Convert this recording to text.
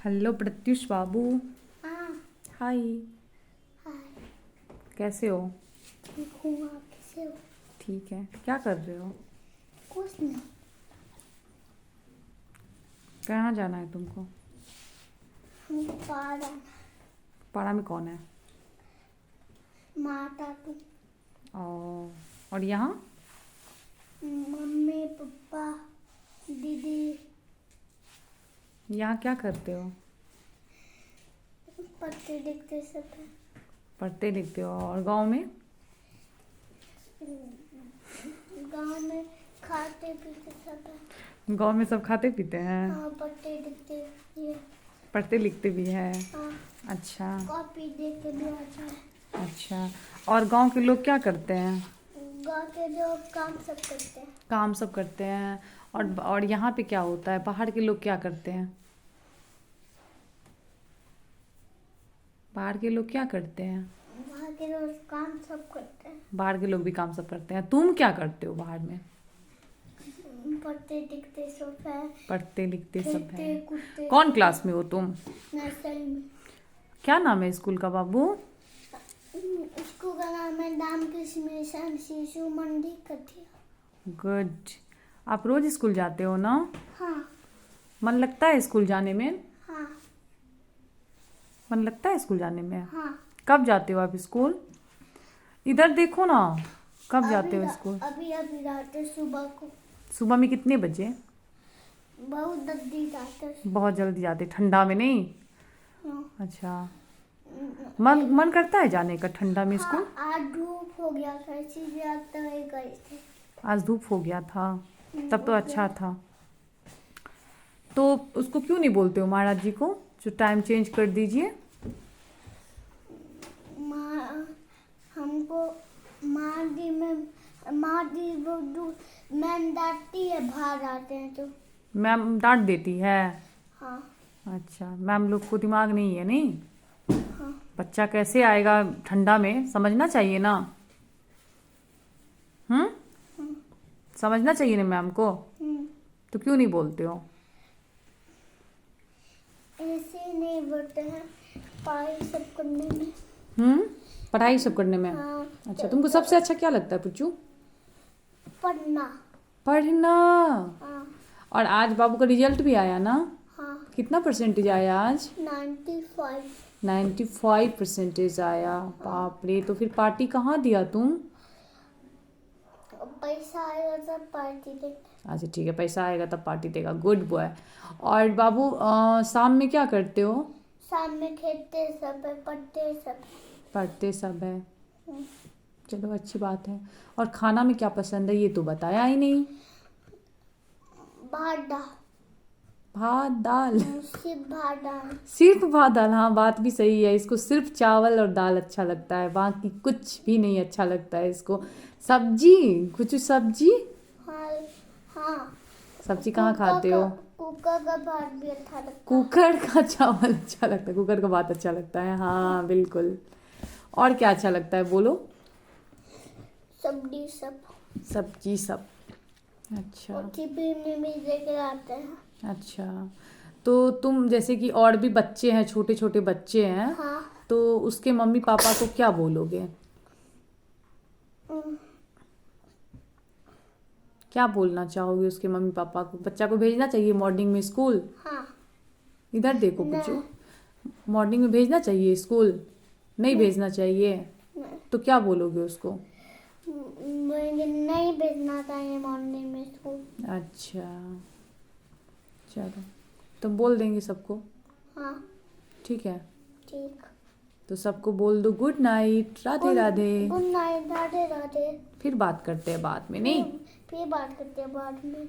Hello Pratyush बाबू। हाँ। हाय। हाय। कैसे हो? ठीक हूँ, आप कैसे हो? ठीक है। क्या कर रहे हो? कुछ नहीं। कहाँ जाना है तुमको? हमको पारा पाड़ा में कौन है? माता तू, और यहाँ? मम्मी पापा दीदी। यहाँ क्या करते हो? पढ़ते लिखते सब है। पढ़ते लिखते हो। और गांव में? गाँव में खाते पीते सब है। गांव में सब खाते पीते हैं। हाँ, पढ़ते लिखते ये। पढ़ते लिखते भी है। हाँ। अच्छा। कॉपी देख के भी आता है। अच्छा। और गांव के लोग क्या करते हैं? गाँव के लोग काम सब करते हैं। काम सब करते हैं। और यहाँ पे क्या होता है? बाहर के लोग क्या करते हैं? बाहर के लोग क्या करते हैं? वहाँ के लोग काम सब करते हैं। बाहर के लोग भी काम सब करते हैं। तुम क्या करते हो बाहर में? पढ़ते लिखते सब है। पढ़ते लिखते सब खेलते है। कूदते। कौन क्लास में हो तुम? नर्सरी में। क्या नाम है स्कूल का बाबू? स्कूल का नाम है रामकृष्ण मिशन शिशु मंडी कटिया। गुड। आप रोज स्कूल जाते हो ना? हाँ। मन लगता है स्कूल जाने में? हाँ। मन लगता है स्कूल जाने में? हाँ। कब जाते हो आप स्कूल? इधर देखो ना। कब जाते हो स्कूल? अभी अभी जाते सुबह को। सुबह में कितने बजे? बहुत जल्दी जाते। बहुत जल्दी जाते, ठंडा में नहीं? हाँ। अच्छा। मन करता है जाने का ठंडा में स्कूल? हाँ, आज धूप हो गया था इसीलिए आज तक गए थे। आज धूप हो गया था, तब तो अच्छा था। तो उसको क्यों नहीं बोलते हो महाराज जी को जो टाइम चेंज कर दीजिए? हमको माँ दी मैम डांटती है, बाहर आते हैं तो। मैम डांट देती है? हाँ। अच्छा, मैम लोग को दिमाग नहीं है नहीं? हाँ। बच्चा कैसे आएगा ठंडा में, समझना चाहिए ना। समझना चाहिए ना मैम को। तो क्यों नहीं बोलते हो? ऐसे नहीं बोलते हैं, पढ़ाई सब करने में। पढ़ाई सब करने में? हाँ। अच्छा, तुमको सबसे अच्छा क्या लगता है पुच्चू? पढ़ना। पढ़ना। हाँ। और आज बाबू का रिजल्ट भी आया ना? हाँ। कितना परसेंटेज आया आज? 95। 95% आया। बाप रे, तो फिर पार्टी कहाँ दिया तुम? पैसा आएगा तब पार्टी देंगे। अच्छा ठीक है, पैसा आएगा तब पार्टी देगा। Good boy. और बाबू शाम में क्या करते हो? शाम में खेलते सब है, पढ़ते सब। पढ़ते सब है। चलो अच्छी बात है। और खाना में क्या पसंद है ये तो बताया ही नहीं। भात दाल। भात दाल? सिर्फ भात दाल। सिर्फ भात दाल? हाँ, बात भी सही है। इसको सिर्फ चावल और दाल अच्छा लगता है, बाकी कुछ भी नहीं अच्छा लगता है इसको। सब्जी? कुछ सब्जी? हाँ। हाँ। सब्जी कहाँ खाते हो? कुकर का भात भी अच्छा लगता है। कुकर का चावल अच्छा लगता है, कुकर का भात अच्छा लगता है। हाँ बिल्कुल। और क्या अच्छा लगता है बोलो? सब्जी सब। सब्जी सब। अच्छा। और टिफिन में भी लेकर आते हैं। अच्छा, तो तुम जैसे कि और भी बच्चे हैं, छोटे छोटे बच्चे हैं। हाँ। तो उसके मम्मी पापा को क्या बोलोगे? क्या बोलना चाहोगे उसके मम्मी पापा को? बच्चा को भेजना चाहिए मॉर्निंग में स्कूल? हाँ। इधर देखो बच्चों, मॉर्निंग में भेजना चाहिए स्कूल? नहीं भेजना चाहिए? तो क्या बोलोगे उसको? मुझे नहीं भेजना चाहिए मॉर्निंग में स्कूल। अच्छा चलो, तो बोल देंगे सबको। हाँ। ठीक है, ठीक। तो सबको बोल दो good night, Radhe Radhe. Good night, Radhe Radhe. फिर बात करते हैं बाद में नहीं? फिर बात करते हैं बाद में।